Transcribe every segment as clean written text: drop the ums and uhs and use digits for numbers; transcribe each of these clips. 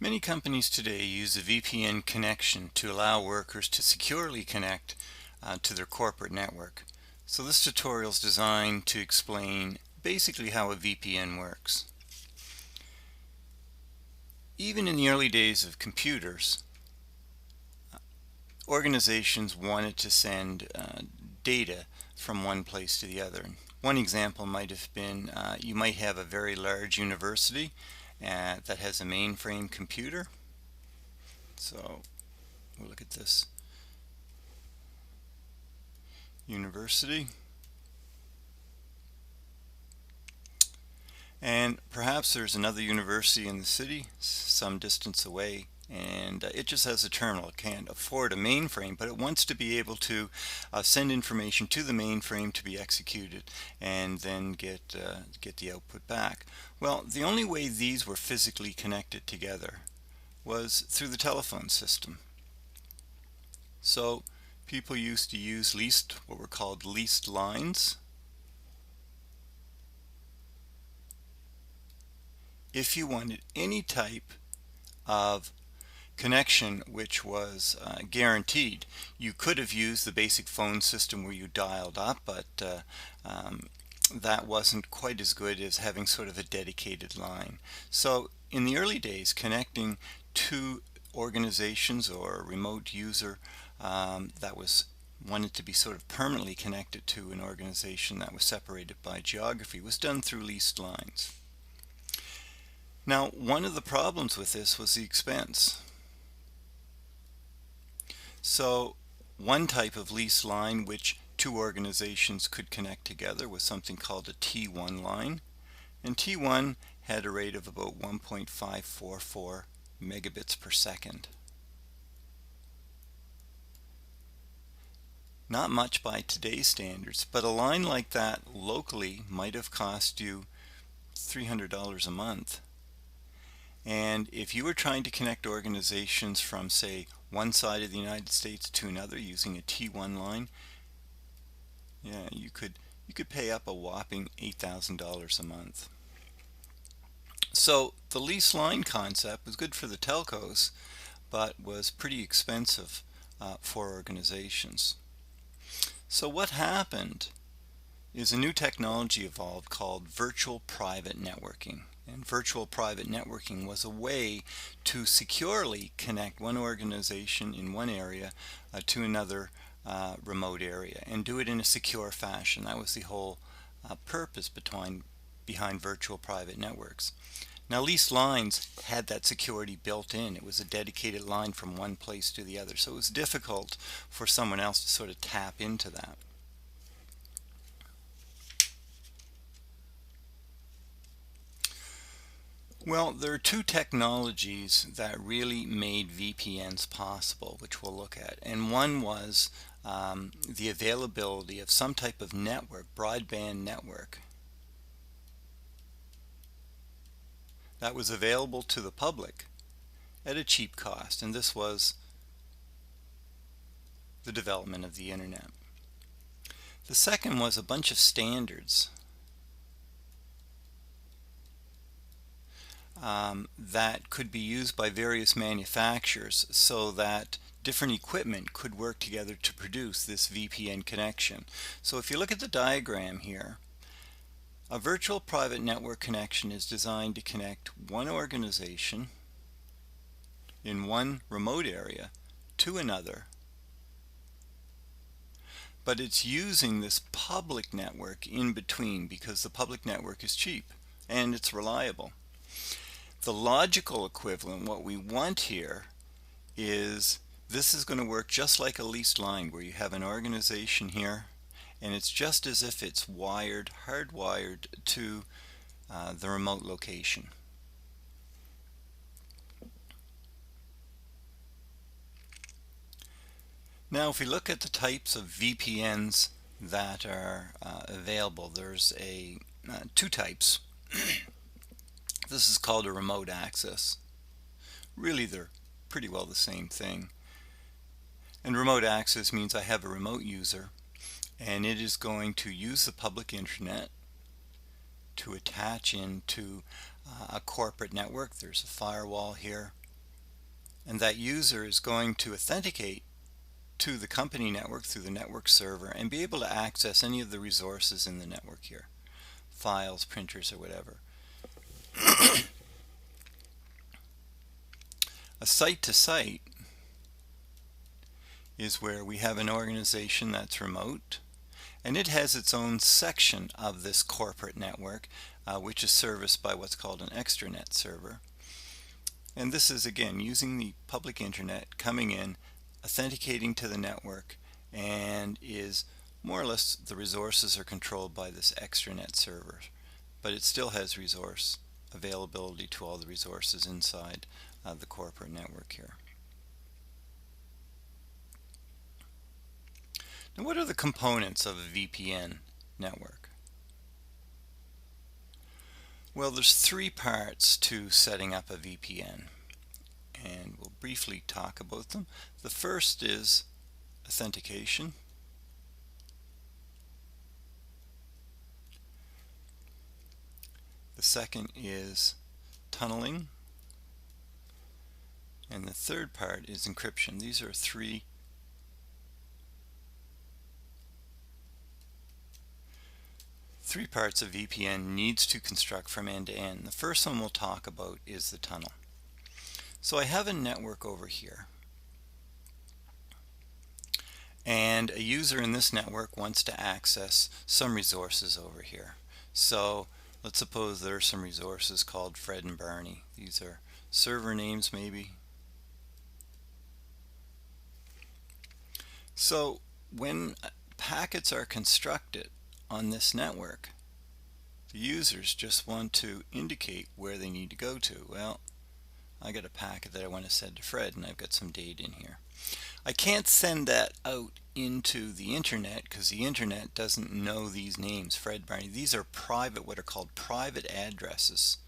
Many companies today use a VPN connection to allow workers to securely connect to their corporate network. So this tutorial is designed to explain basically how a VPN works. Even in the early days of computers, organizations wanted to send data from one place to the other. One example might have been you might have a very large university that has a mainframe computer. So we'll look at this university, and perhaps there's another university in the city some distance away, and it just has a terminal. It can't afford a mainframe, but it wants to be able to send information to the mainframe to be executed and then get the output back. Well, the only way these were physically connected together was through the telephone system. So people used to use what were called leased lines. If you wanted any type of connection which was guaranteed, you could have used the basic phone system where you dialed up, but that wasn't quite as good as having sort of a dedicated line. So in the early days, connecting to organizations or a remote user that wanted to be sort of permanently connected to an organization that was separated by geography was done through leased lines. Now, one of the problems with this was the expense. So one type of leased line which two organizations could connect together was something called a T1 line, and T1 had a rate of about 1.544 megabits per second. Not much by today's standards, but a line like that locally might have cost you $300 a month. And if you were trying to connect organizations from, say, one side of the United States to another using a T1 line, yeah, you could pay up a whopping $8,000 a month. So the lease line concept was good for the telcos, but was pretty expensive for organizations. So what happened is a new technology evolved called virtual private networking. And virtual private networking was a way to securely connect one organization in one area to another remote area, and do it in a secure fashion. That was the whole purpose behind virtual private networks. Now, leased lines had that security built in. It was a dedicated line from one place to the other, so it was difficult for someone else to sort of tap into that. Well, there are two technologies that really made VPNs possible, which we'll look at. And one was the availability of some type of network, broadband network, that was available to the public at a cheap cost. And this was the development of the internet. The second was a bunch of standards that could be used by various manufacturers so that different equipment could work together to produce this VPN connection. So if you look at the diagram here, a virtual private network connection is designed to connect one organization in one remote area to another, but it's using this public network in between because the public network is cheap and it's reliable. The logical equivalent, what we want here, is this is going to work just like a leased line where you have an organization here, and it's just as if it's hardwired to the remote location. Now, if we look at the types of VPNs that are available, there's two types. This is called a remote access. Really, they're pretty well the same thing. And remote access means I have a remote user, and it is going to use the public internet to attach into a corporate network. There's a firewall here, and that user is going to authenticate to the company network through the network server and be able to access any of the resources in the network here, files, printers, or whatever. A site-to-site is where we have an organization that's remote, and it has its own section of this corporate network, which is serviced by what's called an extranet server. And this is, again, using the public internet, coming in, authenticating to the network, and is more or less the resources are controlled by this extranet server, but it still has resource availability to all the resources inside the corporate network here. Now, what are the components of a VPN network? Well, there's three parts to setting up a VPN, and we'll briefly talk about them. The first is authentication. The second is tunneling. And the third part is encryption. These are three parts a VPN needs to construct from end to end. The first one we'll talk about is the tunnel. So I have a network over here, and a user in this network wants to access some resources over here. So let's suppose there are some resources called Fred and Barney. These are server names maybe. So when packets are constructed on this network, the users just want to indicate where they need to go to. Well, I got a packet that I want to send to Fred, and I've got some data in here. I can't send that out into the internet because the internet doesn't know these names, Fred, Barney. These are private, what are called private addresses,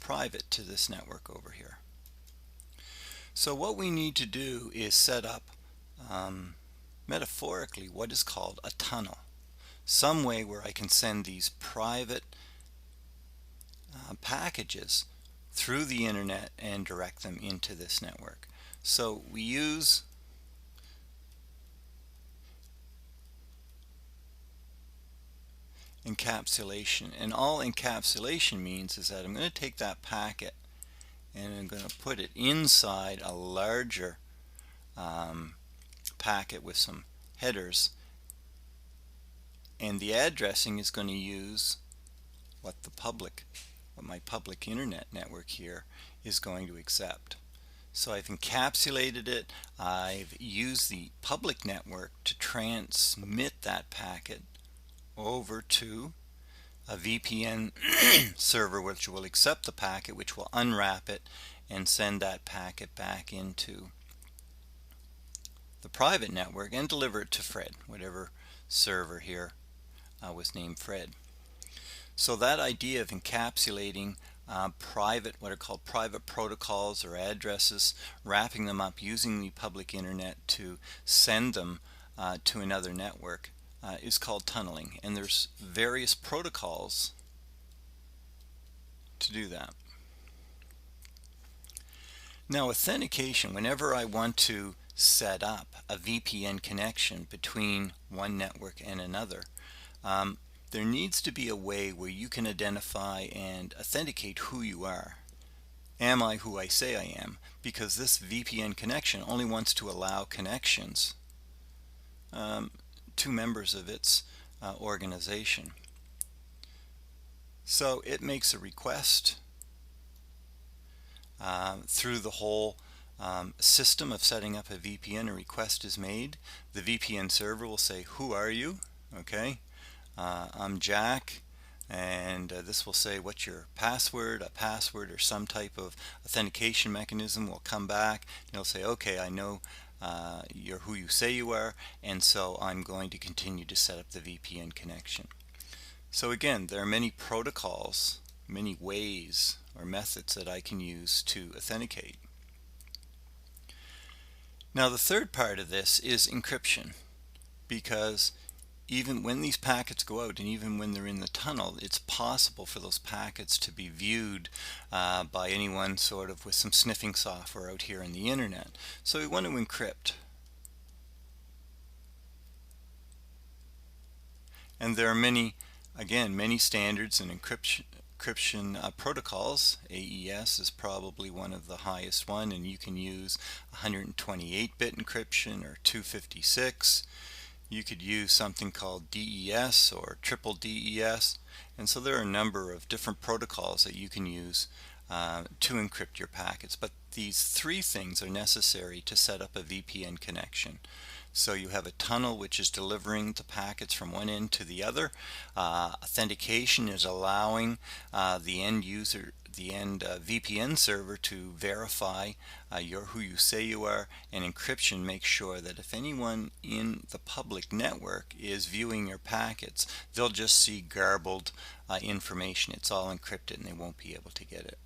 private to this network over here. So what we need to do is set up metaphorically what is called a tunnel, some way where I can send these private packages through the internet and direct them into this network. So we use encapsulation, and all encapsulation means is that I'm going to take that packet and I'm going to put it inside a larger packet with some headers, and the addressing is going to use what my public internet network here is going to accept. So I've encapsulated it. I've used the public network to transmit that packet over to a VPN server, which will accept the packet, which will unwrap it and send that packet back into the private network and deliver it to Fred, whatever server here was named Fred. So that idea of encapsulating what are called private protocols or addresses, wrapping them up using the public internet to send them to another network is called tunneling, and there's various protocols to do that. Now, authentication, whenever I want to set up a VPN connection between one network and another, there needs to be a way where you can identify and authenticate who you are. Am I who I say I am? Because this VPN connection only wants to allow connections to members of its organization. So it makes a request through the whole system of setting up a VPN. A request is made. The VPN server will say, who are you? Okay, I'm Jack, and this will say what's your password. A password or some type of authentication mechanism will come back, and it'll say, okay, I know you're who you say you are, and so I'm going to continue to set up the VPN connection. So again, there are many protocols, many ways or methods that I can use to authenticate. Now the third part of this is encryption, because even when these packets go out and even when they're in the tunnel, it's possible for those packets to be viewed by anyone sort of with some sniffing software out here on the internet. So we want to encrypt. And there are many standards and encryption protocols. AES is probably one of the highest one, and you can use 128-bit encryption or 256. You could use something called DES or triple DES, and so there are a number of different protocols that you can use to encrypt your packets. But these three things are necessary to set up a VPN connection. So you have a tunnel which is delivering the packets from one end to the other. Authentication is allowing the end user, the end VPN server to verify you're who you say you are, and encryption makes sure that if anyone in the public network is viewing your packets, they'll just see garbled information. It's all encrypted and they won't be able to get it.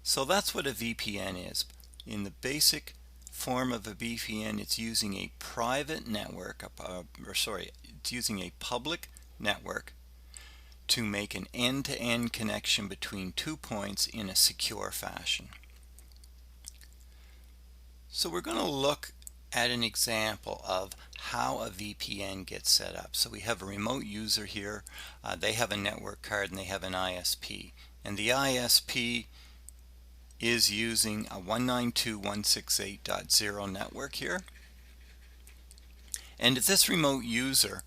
So that's what a VPN is. In the basic form of a VPN, it's using a private network, it's using a public network to make an end-to-end connection between 2 points in a secure fashion. So we're going to look at an example of how a VPN gets set up. So we have a remote user here. They have a network card and they have an ISP. And the ISP is using a 192.168.0 network here. And if this remote user,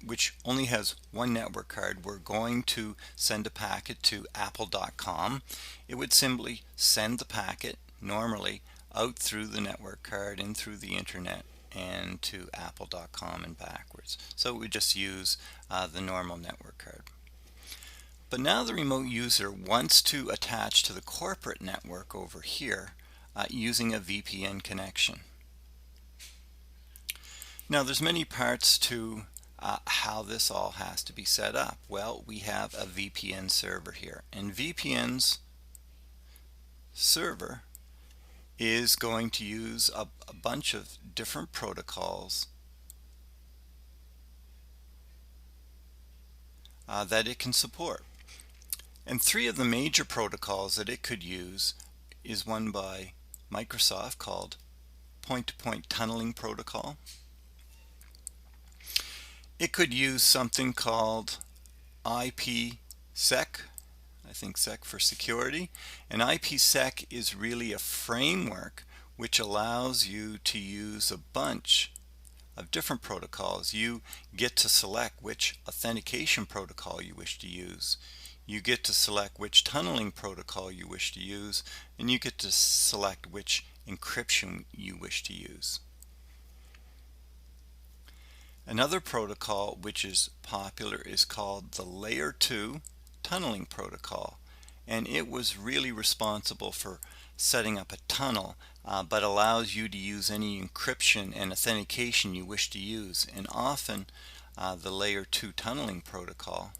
which only has one network card, we're going to send a packet to apple.com. It would simply send the packet normally out through the network card and through the internet and to apple.com and backwards. So it would just use the normal network card. But now the remote user wants to attach to the corporate network over here using a VPN connection. Now there's many parts to how this all has to be set up. Well, we have a VPN server here, and VPN's server is going to use a bunch of different protocols that it can support. And three of the major protocols that it could use is one by Microsoft called point-to-point tunneling protocol. It could use something called IPsec, I think sec for security. And IPsec is really a framework which allows you to use a bunch of different protocols. You get to select which authentication protocol you wish to use. You get to select which tunneling protocol you wish to use, and you get to select which encryption you wish to use. Another protocol which is popular is called the Layer 2 tunneling protocol, and it was really responsible for setting up a tunnel, but allows you to use any encryption and authentication you wish to use. And often the Layer 2 tunneling protocol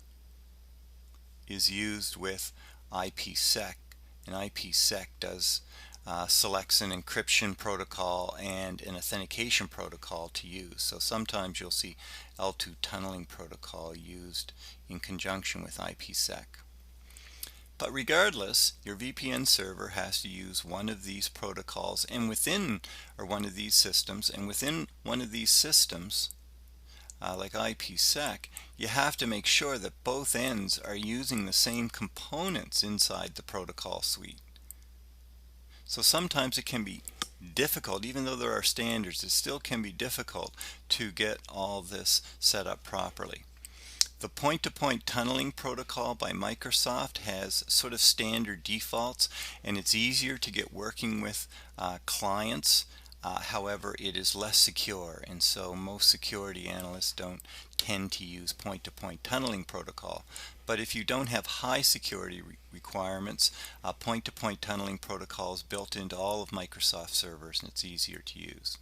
is used with IPsec, and IPsec selects an encryption protocol and an authentication protocol to use. So sometimes you'll see L2 tunneling protocol used in conjunction with IPsec. But regardless, your VPN server has to use one of these protocols and within one of these systems, like IPsec, you have to make sure that both ends are using the same components inside the protocol suite. So sometimes it can be difficult, even though there are standards, it still can be difficult to get all this set up properly. The point-to-point tunneling protocol by Microsoft has sort of standard defaults, and it's easier to get working with clients. However, it is less secure, and so most security analysts don't tend to use point-to-point tunneling protocol. But if you don't have high security requirements, point-to-point tunneling protocol is built into all of Microsoft servers, and it's easier to use.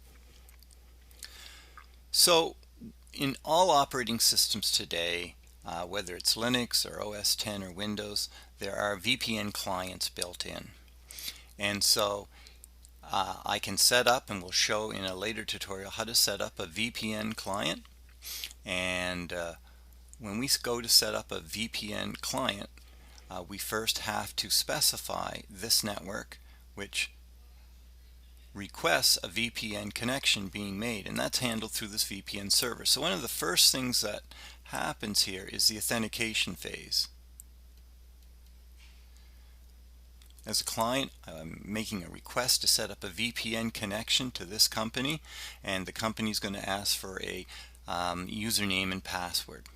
So in all operating systems today, whether it's Linux or OS X or Windows, there are VPN clients built in. And so I can set up, and we'll show in a later tutorial, how to set up a VPN client. And when we go to set up a VPN client, we first have to specify this network, which requests a VPN connection being made, and that's handled through this VPN server. So one of the first things that happens here is the authentication phase. As a client, I'm making a request to set up a VPN connection to this company, and the company is going to ask for a username and password.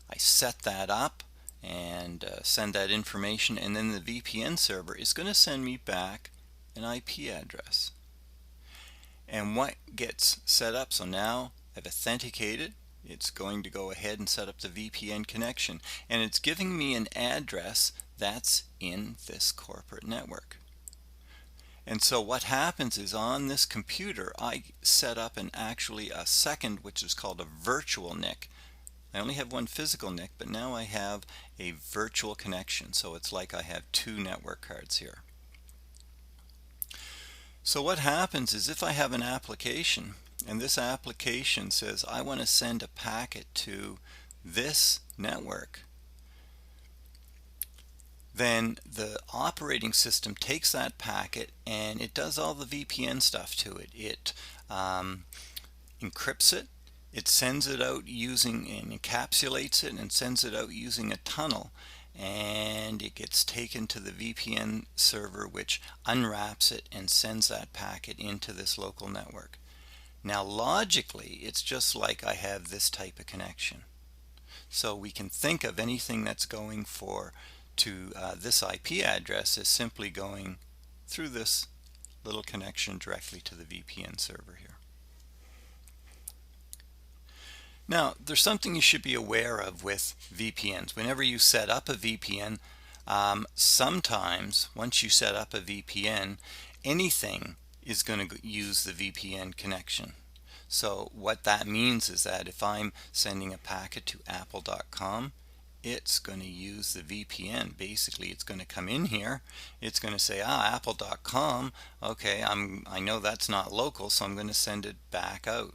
I set that up and send that information, and then the VPN server is going to send me back an IP address. And what gets set up, so now I've authenticated, it's going to go ahead and set up the VPN connection, and it's giving me an address that's in this corporate network. And so what happens is, on this computer I set up actually a second, which is called a virtual NIC. I only have one physical NIC, but now I have a virtual connection, so it's like I have two network cards here. So what happens is, if I have an application and this application says I want to send a packet to this network, then the operating system takes that packet and it does all the VPN stuff to it. It encrypts it, it sends it out using, and encapsulates it and sends it out using a tunnel, and it gets taken to the VPN server, which unwraps it and sends that packet into this local network. Now logically, it's just like I have this type of connection. So we can think of anything that's going to this IP address as simply going through this little connection directly to the VPN server here. Now, there's something you should be aware of with VPNs. Whenever you set up a VPN, sometimes once you set up a VPN, anything is going to use the VPN connection. So what that means is that if I'm sending a packet to apple.com, it's going to use the VPN. Basically, it's going to come in here, it's going to say, apple.com, okay, I know that's not local, so I'm going to send it back out.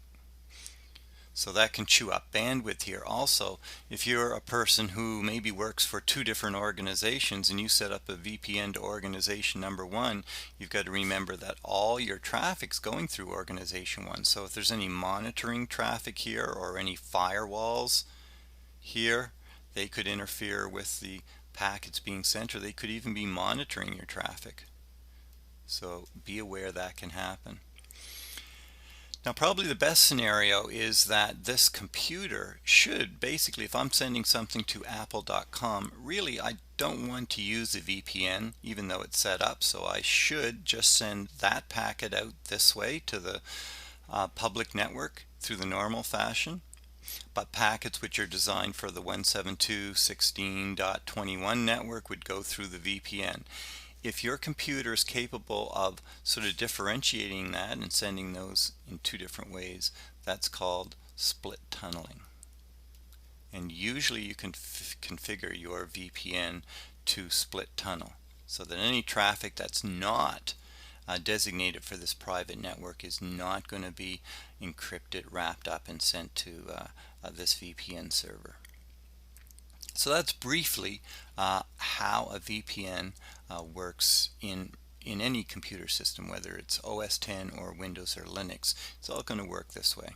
So that can chew up bandwidth here. Also, if you're a person who maybe works for two different organizations and you set up a VPN to organization number one, you've got to remember that all your traffic's going through organization one. So if there's any monitoring traffic here or any firewalls here, they could interfere with the packets being sent, or they could even be monitoring your traffic. So be aware that can happen. Now, probably the best scenario is that this computer should, basically, if I'm sending something to apple.com, really I don't want to use the VPN even though it's set up, so I should just send that packet out this way to the public network through the normal fashion. But packets which are designed for the 172.16.21 network would go through the VPN. If your computer is capable of sort of differentiating that and sending those in two different ways, that's called split tunneling. And usually you can configure your VPN to split tunnel, so that any traffic that's not designated for this private network is not going to be encrypted, wrapped up, and sent to this VPN server. So that's briefly how a VPN works in any computer system, whether it's OS 10 or Windows or Linux. It's all going to work this way.